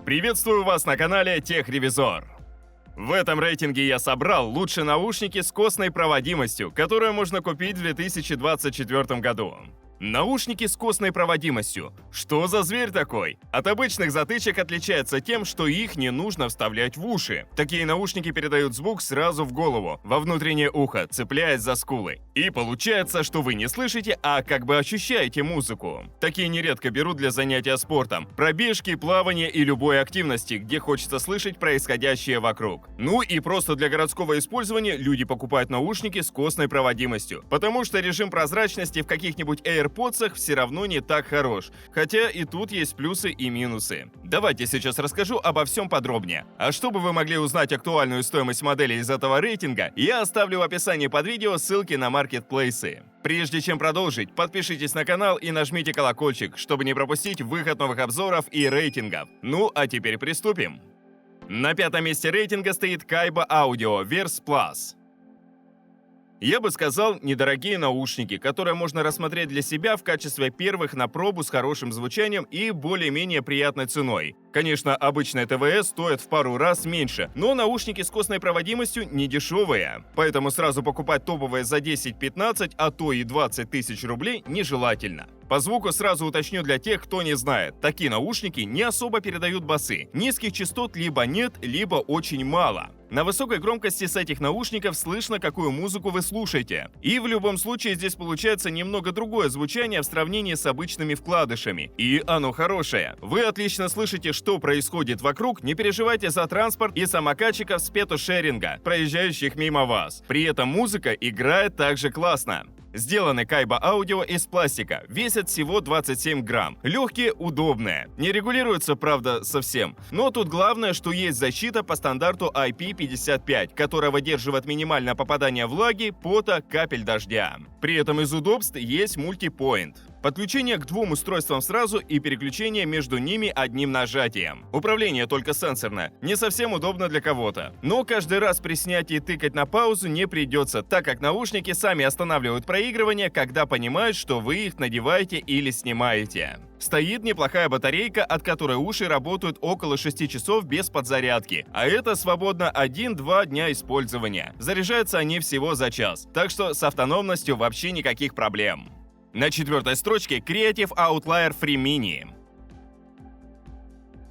Приветствую вас на канале Техревизор. В этом рейтинге я собрал лучшие наушники с костной проводимостью, которые можно купить в 2024 году. Наушники с костной проводимостью. Что за зверь такой? От обычных затычек отличается тем, что их не нужно вставлять в уши. Такие наушники передают звук сразу в голову, во внутреннее ухо, цепляясь за скулы. И получается, что вы не слышите, а как бы ощущаете музыку. Такие нередко берут для занятия спортом, пробежки, плавания и любой активности, где хочется слышать происходящее вокруг. Ну и просто для городского использования люди покупают наушники с костной проводимостью, потому что режим прозрачности в каких-нибудь AirPods все равно не так хорош, хотя и тут есть плюсы и минусы. Давайте сейчас расскажу обо всем подробнее. А чтобы вы могли узнать актуальную стоимость моделей из этого рейтинга, я оставлю в описании под видео ссылки на маркетплейсы. Прежде чем продолжить, подпишитесь на канал и нажмите колокольчик, чтобы не пропустить выход новых обзоров и рейтингов. Ну а теперь приступим. На пятом месте рейтинга стоит Kaiba Audio Verse Plus. Я бы сказал, недорогие наушники, которые можно рассмотреть для себя в качестве первых на пробу с хорошим звучанием и более-менее приятной ценой. Конечно, обычные ТВС стоят в пару раз меньше, но наушники с костной проводимостью не дешевые. Поэтому сразу покупать топовые за 10-15, а то и 20 тысяч рублей нежелательно. По звуку сразу уточню для тех, кто не знает. Такие наушники не особо передают басы. Низких частот либо нет, либо очень мало. На высокой громкости с этих наушников слышно, какую музыку вы слушаете. И в любом случае здесь получается немного другое звучание в сравнении с обычными вкладышами. И оно хорошее. Вы отлично слышите, что происходит вокруг, не переживайте за транспорт и самокатчиков с петушеринга, проезжающих мимо вас. При этом музыка играет также классно. Сделаны Kaiba Audio из пластика, весят всего 27 грамм. Легкие, удобные. Не регулируются, правда, совсем. Но тут главное, что есть защита по стандарту IP55, которая выдерживает минимальное попадание влаги, пота, капель дождя. При этом из удобств есть мультипоинт. Подключение к двум устройствам сразу и переключение между ними одним нажатием. Управление только сенсорное, не совсем удобно для кого-то. Но каждый раз при снятии тыкать на паузу не придется, так как наушники сами останавливают проигрывание, когда понимают, что вы их надеваете или снимаете. Стоит неплохая батарейка, от которой уши работают около 6 часов без подзарядки, а это свободно 1-2 дня использования. Заряжаются они всего за час, так что с автономностью вообще никаких проблем. На четвертой строчке Creative Outlier Free Mini.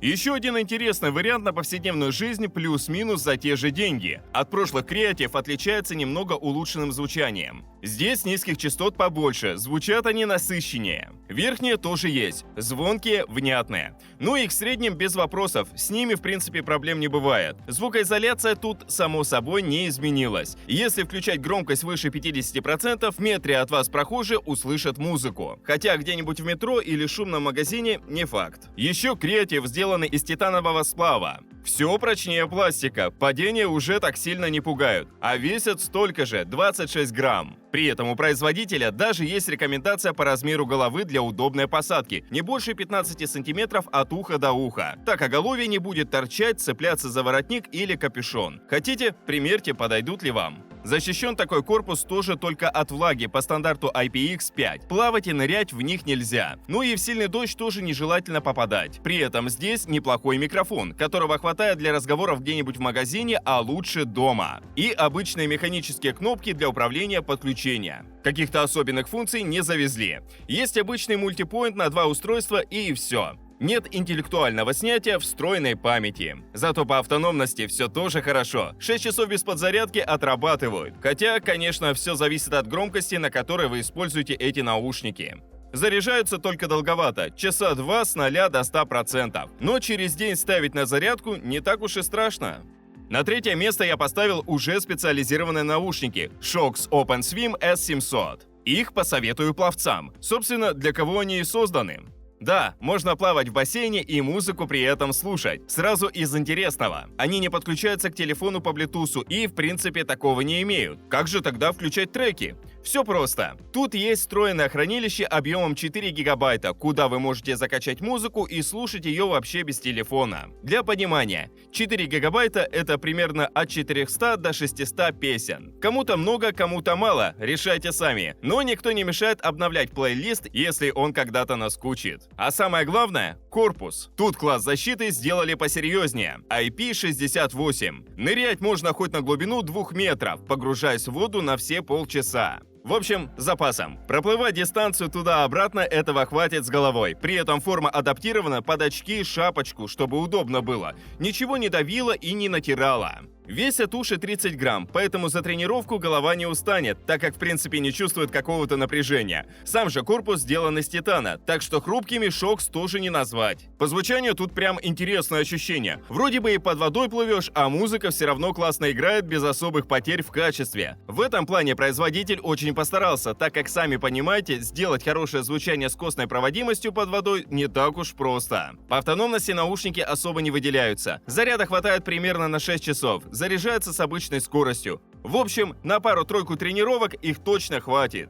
Еще один интересный вариант на повседневную жизнь плюс-минус за те же деньги. От прошлых Creative отличается немного улучшенным звучанием. Здесь низких частот побольше, звучат они насыщеннее. Верхние тоже есть, звонкие, внятные. Ну и к средним без вопросов, с ними в принципе проблем не бывает. Звукоизоляция тут само собой не изменилась. Если включать громкость выше 50%, в метре от вас прохожие услышат музыку. Хотя где-нибудь в метро или шумном магазине не факт. Еще Creative сделаны из титанового сплава. Все прочнее пластика, падения уже так сильно не пугают, а весят столько же, 26 грамм. При этом у производителя даже есть рекомендация по размеру головы для удобной посадки, не больше 15 сантиметров от уха до уха. Так оголовье не будет торчать, цепляться за воротник или капюшон. Хотите, примерьте, подойдут ли вам. Защищен такой корпус тоже только от влаги по стандарту IPX5. Плавать и нырять в них нельзя. Ну и в сильный дождь тоже нежелательно попадать. При этом здесь неплохой микрофон, которого хватает для разговоров где-нибудь в магазине, а лучше дома. И обычные механические кнопки для управления подключения. Каких-то особенных функций не завезли. Есть обычный мультипоинт на 2 устройства и все. Нет интеллектуального снятия встроенной памяти. Зато по автономности все тоже хорошо. 6 часов без подзарядки отрабатывают. Хотя, конечно, все зависит от громкости, на которой вы используете эти наушники. Заряжаются только долговато, часа 2 с 0 до 100%. Но через день ставить на зарядку не так уж и страшно. На третье место я поставил уже специализированные наушники Shokz OpenSwim S700. Их посоветую пловцам. Собственно, для кого они и созданы. Да, можно плавать в бассейне и музыку при этом слушать. Сразу из интересного. Они не подключаются к телефону по Bluetooth и в принципе такого не имеют. Как же тогда включать треки? Все просто. Тут есть встроенное хранилище объемом 4 гигабайта, куда вы можете закачать музыку и слушать ее вообще без телефона. Для понимания, 4 гигабайта — это примерно от 400 до 600 песен. Кому-то много, кому-то мало, решайте сами. Но никто не мешает обновлять плейлист, если он когда-то наскучит. А самое главное — корпус. Тут класс защиты сделали посерьезнее. IP68. Нырять можно хоть на глубину 2 метров, погружаясь в воду на все полчаса. В общем, с запасом. Проплывать дистанцию туда-обратно этого хватит с головой. При этом форма адаптирована под очки, шапочку, чтобы удобно было. Ничего не давило и не натирало. Весят уши 30 грамм, поэтому за тренировку голова не устанет, так как в принципе не чувствует какого-то напряжения. Сам же корпус сделан из титана, так что хрупкими Шокс тоже не назвать. По звучанию тут прям интересное ощущение. Вроде бы и под водой плывешь, а музыка все равно классно играет без особых потерь в качестве. В этом плане производитель очень постарался, так как, сами понимаете, сделать хорошее звучание с костной проводимостью под водой не так уж просто. По автономности наушники особо не выделяются. Заряда хватает примерно на 6 часов. Заряжается с обычной скоростью. В общем, на пару-тройку тренировок их точно хватит.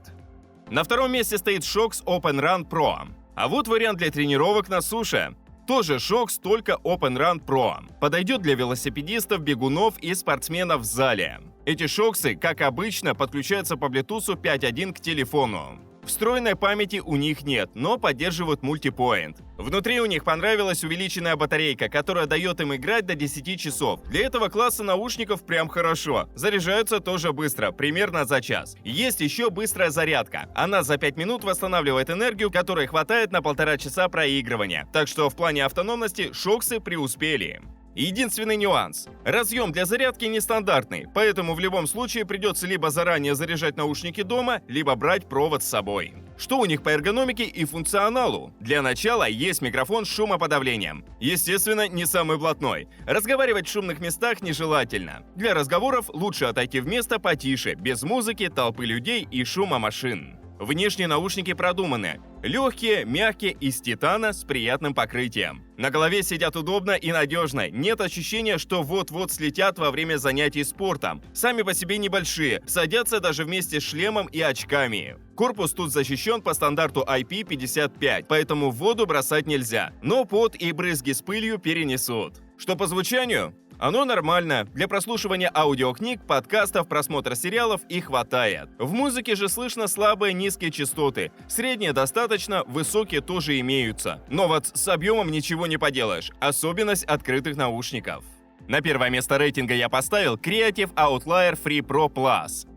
На втором месте стоит Шокс Open Run Pro. А вот вариант для тренировок на суше. Тоже Шокс, только Open Run Pro. Подойдет для велосипедистов, бегунов и спортсменов в зале. Эти шоксы, как обычно, подключаются по Bluetooth 5.1 к телефону. Встроенной памяти у них нет, но поддерживают мультипоинт. Внутри у них понравилась увеличенная батарейка, которая дает им играть до 10 часов. Для этого класса наушников прям хорошо. Заряжаются тоже быстро, примерно за час. Есть еще быстрая зарядка. Она за 5 минут восстанавливает энергию, которой хватает на 1,5 часа проигрывания. Так что в плане автономности шоксы преуспели. Единственный нюанс. Разъем для зарядки нестандартный, поэтому в любом случае придется либо заранее заряжать наушники дома, либо брать провод с собой. Что у них по эргономике и функционалу? Для начала есть микрофон с шумоподавлением. Естественно, не самый блатной. Разговаривать в шумных местах нежелательно. Для разговоров лучше отойти в место потише, без музыки, толпы людей и шума машин. Внешние наушники продуманы. Легкие, мягкие, из титана с приятным покрытием. На голове сидят удобно и надежно. Нет ощущения, что вот-вот слетят во время занятий спортом. Сами по себе небольшие, садятся даже вместе с шлемом и очками. Корпус тут защищен по стандарту IP55, поэтому в воду бросать нельзя. Но пот и брызги с пылью перенесут. Что по звучанию? Оно нормально. Для прослушивания аудиокниг, подкастов, просмотра сериалов и хватает. В музыке же слышно слабые низкие частоты. Средние достаточно, высокие тоже имеются. Но вот с объемом ничего не поделаешь. Особенность открытых наушников. На первое место рейтинга я поставил Creative Outlier Free Pro Plus.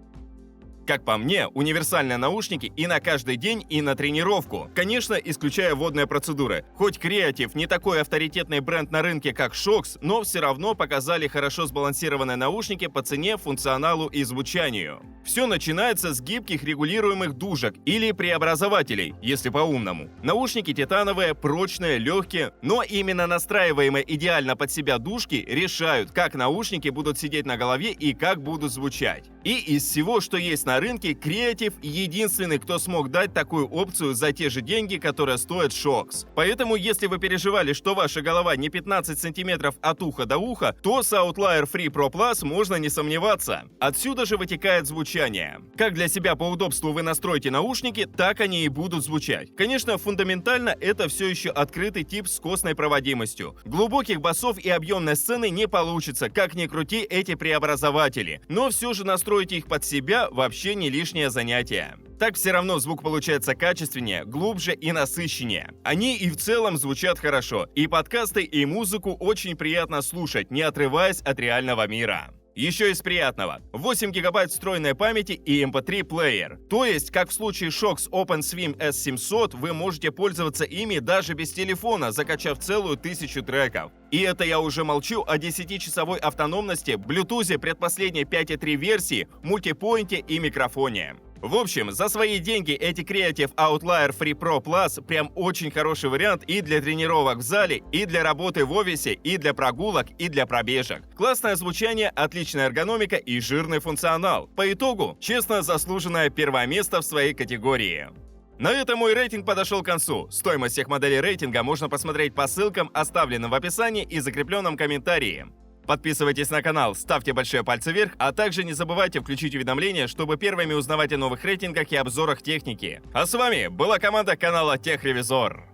Как по мне, универсальные наушники и на каждый день, и на тренировку. Конечно, исключая водные процедуры. Хоть Creative не такой авторитетный бренд на рынке, как Шокс, но все равно показали хорошо сбалансированные наушники по цене, функционалу и звучанию. Все начинается с гибких регулируемых дужек или преобразователей, если по-умному. Наушники титановые, прочные, легкие, но именно настраиваемые идеально под себя дужки решают, как наушники будут сидеть на голове и как будут звучать. И из всего, что есть на рынке, Creative единственный, кто смог дать такую опцию за те же деньги, которые стоят Шокс. Поэтому, если вы переживали, что ваша голова не 15 сантиметров от уха до уха, то с Outlier Free Pro Plus можно не сомневаться. Отсюда же вытекает звучание. Как для себя по удобству вы настроите наушники, так они и будут звучать. Конечно, фундаментально это все еще открытый тип с костной проводимостью. Глубоких басов и объемной сцены не получится, как ни крути эти преобразователи. Но все же настроить их под себя вообще не лишнее занятие. Так все равно звук получается качественнее, глубже и насыщеннее. Они и в целом звучат хорошо, и подкасты, и музыку очень приятно слушать, не отрываясь от реального мира. Еще из приятного. 8 гигабайт встроенной памяти и MP3 плеер. То есть, как в случае Шокс OpenSwim S700, вы можете пользоваться ими даже без телефона, закачав целую 1000 треков. И это я уже молчу о 10-часовой автономности, Bluetooth предпоследней 5.3 версии, мультипоинте и микрофоне. В общем, за свои деньги эти Creative Outlier Free Pro Plus прям очень хороший вариант и для тренировок в зале, и для работы в офисе, и для прогулок, и для пробежек. Классное звучание, отличная эргономика и жирный функционал. По итогу, честно заслуженное первое место в своей категории. На этом мой рейтинг подошел к концу. Стоимость всех моделей рейтинга можно посмотреть по ссылкам, оставленным в описании и закрепленном комментарии. Подписывайтесь на канал, ставьте большие пальцы вверх, а также не забывайте включить уведомления, чтобы первыми узнавать о новых рейтингах и обзорах техники. А с вами была команда канала Техревизор.